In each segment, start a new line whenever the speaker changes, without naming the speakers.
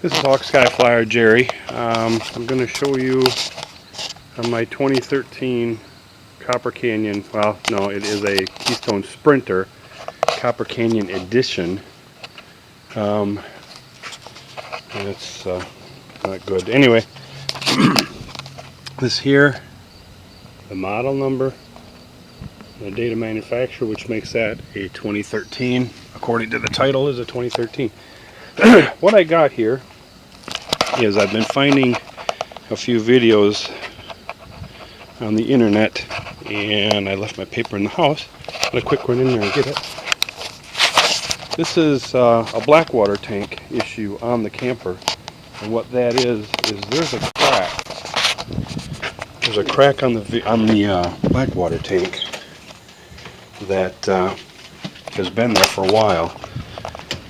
This is Hawk Sky Flyer Jerry. I'm going to show you my 2013 Copper Canyon. Well, no, it is a Keystone Sprinter Copper Canyon Edition. And it's not good. Anyway, this here, the model number, the date of manufacture, which makes that a 2013. According to the title, is a 2013. What I got here is I've been finding a few videos on the internet, and I left my paper in the house. I'm gonna quick run in there and get it. This is a black water tank issue on the camper, and what that is there's a crack. There's a crack on the black water tank that has been there for a while,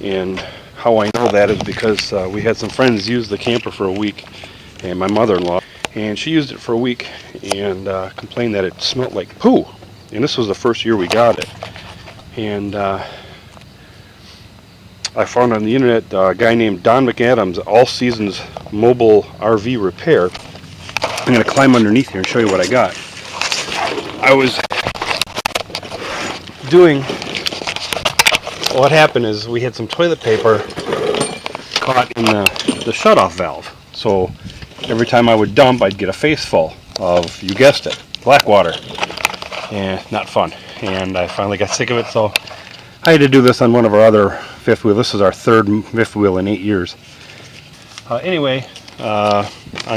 and how I know that is because we had some friends use the camper for a week, and my mother-in-law, and she used it for a week and complained that it smelled like poo. And this was the first year we got it. And I found on the internet a guy named MCADAMS, All Seasons Mobile RV Repair. I'm going to climb underneath here and show you what I got. I was doing, what happened is we had some toilet paper caught in the shutoff valve. So every time I would dump, I'd get a face full of, you guessed it, black water. And not fun. And I finally got sick of it, so I had to do this on one of our other fifth wheel. This is our third fifth wheel in 8 years. Anyway, on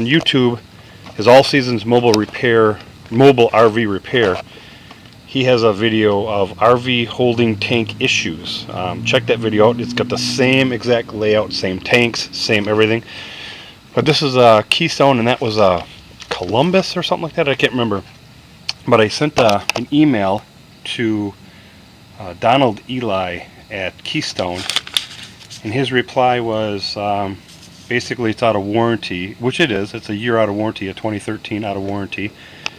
YouTube is All Seasons Mobile RV Repair. He has a video of RV holding tank issues. Check that video out. It's got the same exact layout, same tanks, same everything. But this is a Keystone, and that was a Columbus or something like that. I can't remember. But I sent an email to Donald Eli at Keystone, and his reply was basically it's out of warranty, which it is. It's a year out of warranty, a 2013 out of warranty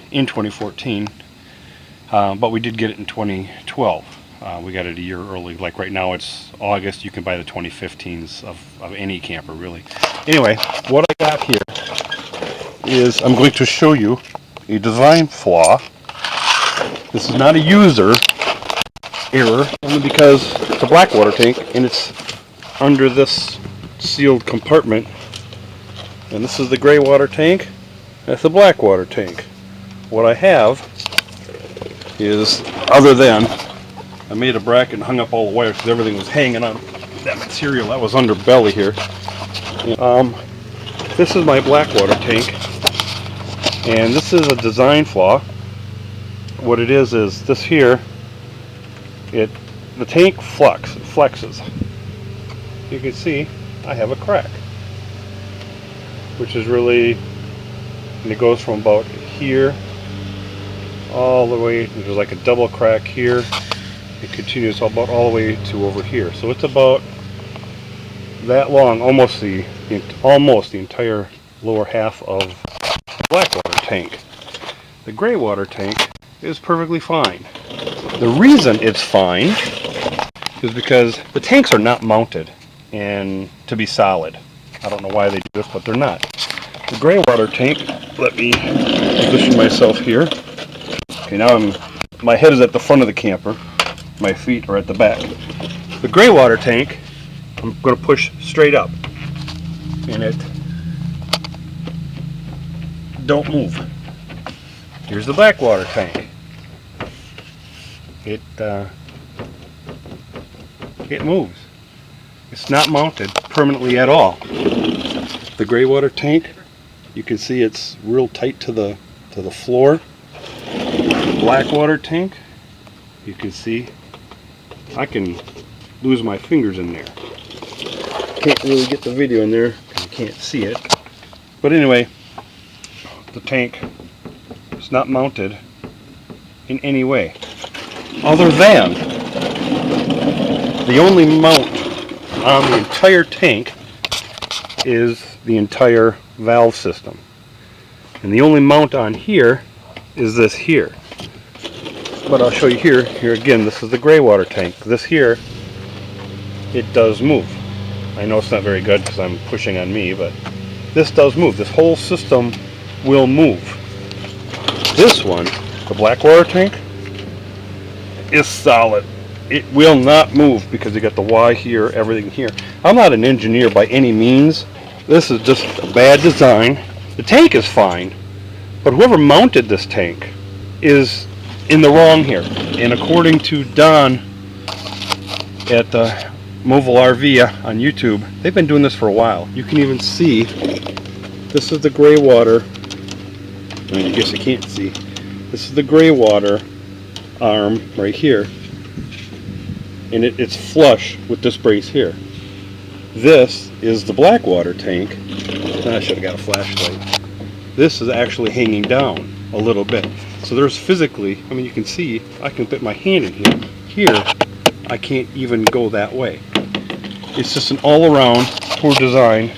in 2014. But we did get it in 2012. We got it a year early. Like right now it's August. You can buy the 2015s of any camper, really. Anyway, what I got here is I'm going to show you a design flaw. This is not a user error, only because it's a black water tank and it's under this sealed compartment. And this is the gray water tank. That's the black water tank. What I have is, other than I made a bracket and hung up all the wires because everything was hanging on that material that was underbelly here. This is my black water tank, and this is a design flaw. What it is this here, the tank flexes. You can see I have a crack, which is really, and it goes from about here all the way, there's like a double crack here. It continues about all the way to over here. So it's about that long, almost the entire lower half of the black water tank. The gray water tank is perfectly fine. The reason it's fine is because the tanks are not mounted and to be solid. I don't know why they do this, but they're not. The gray water tank, let me position myself here. Okay, now my head is at the front of the camper. My feet are at the back. The gray water tank, I'm going to push straight up, and it don't move. Here's the black water tank. It moves. It's not mounted permanently at all. The gray water tank, you can see it's real tight to the floor. Black water tank, you can see I can lose my fingers in there. Can't really get the video in there because you can't see it. But anyway, the tank is not mounted in any way, other than the only mount on the entire tank is the entire valve system. And the only mount on here is this here. But I'll show you here again, this is the gray water tank. This here, it does move. I know it's not very good because I'm pushing on me, but this does move. This whole system will move. This one, the black water tank, is solid. It will not move because you got the Y here, everything here. I'm not an engineer by any means. This is just a bad design. The tank is fine, but whoever mounted this tank is in the wrong here. And according to Don at Mobile RV on YouTube, they've been doing this for a while. You can even see, this is the gray water. I guess you can't see. This is the gray water arm right here. And it's flush with this brace here. This is the black water tank. I should have got a flashlight. This is actually hanging down a little bit. So there's physically, I mean, you can see, I can put my hand in here. Here, I can't even go that way. It's just an all-around poor design.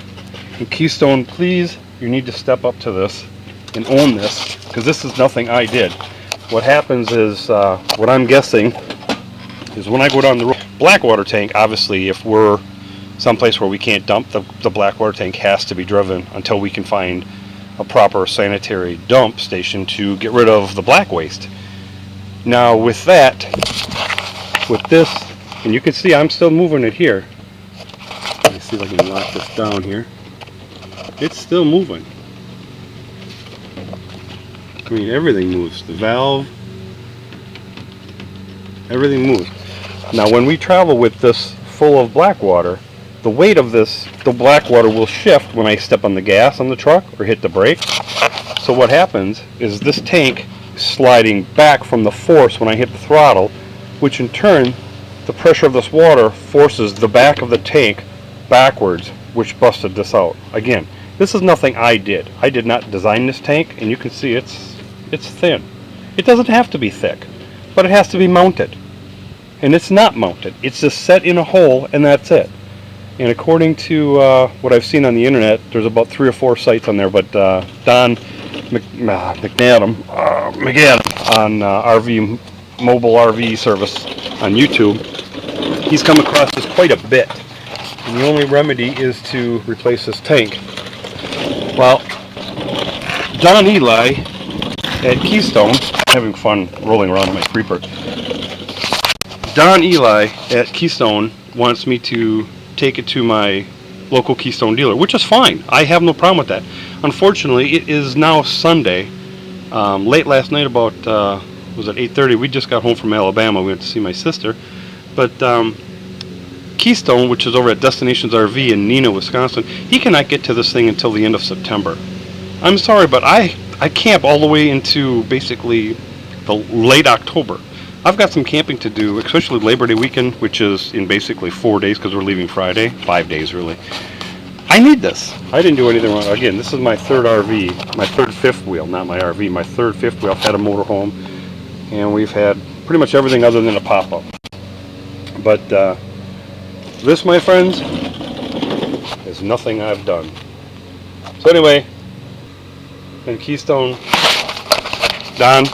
And Keystone, please, you need to step up to this and own this, because this is nothing I did. What happens is, what I'm guessing, is when I go down the road, black water tank, obviously, if we're someplace where we can't dump, the black water tank has to be driven until we can find a proper sanitary dump station to get rid of the black waste. Now with that, with this, and you can see I'm still moving it here. Let me see if I can lock this down here. It's still moving. I mean, everything moves. The valve, everything moves. Now when we travel with this full of black water, the weight of this, the black water will shift when I step on the gas on the truck or hit the brake. So what happens is this tank is sliding back from the force when I hit the throttle, which in turn, the pressure of this water forces the back of the tank backwards, which busted this out. Again, this is nothing I did. I did not design this tank, and you can see it's thin. It doesn't have to be thick, but it has to be mounted. And it's not mounted. It's just set in a hole, and that's it. And according to what I've seen on the internet, there's about 3 or 4 sites on there, but Don McAdams on RV Mobile RV service on YouTube, he's come across this quite a bit. And the only remedy is to replace this tank. Well, Don Eli at Keystone, having fun rolling around in my creeper. Don Eli at Keystone wants me to take it to my local Keystone dealer, which is fine. I have no problem with that. Unfortunately, it is now Sunday. Late last night, about was it 8:30? We just got home from Alabama. We went to see my sister. But Keystone, which is over at Destinations RV in Neenah, Wisconsin, he cannot get to this thing until the end of September. I'm sorry, but I camp all the way into basically the late October. I've got some camping to do, especially Labor Day weekend, which is in basically 4 days because we're leaving Friday. 5 days, really. I need this. I didn't do anything wrong. Again, this is my third RV, my third fifth wheel, not my RV, my third fifth wheel. I've had a motorhome, and we've had pretty much everything other than a pop-up. But this, my friends, is nothing I've done. So anyway, in Keystone, Don,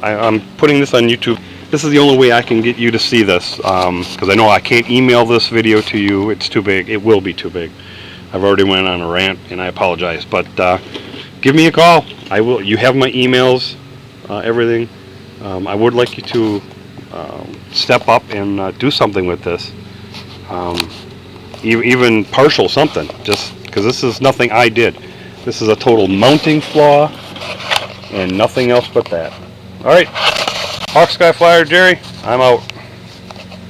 I'm putting this on YouTube. This is the only way I can get you to see this, because I know I can't email this video to you. It's too big. It will be too big. I've already went on a rant, and I apologize. But give me a call. I will. You have my emails, everything. I would like you to step up and do something with this, even partial something. Just because this is nothing I did. This is a total mounting flaw, and nothing else but that. All right. Hawk Sky Flyer Jerry, I'm out.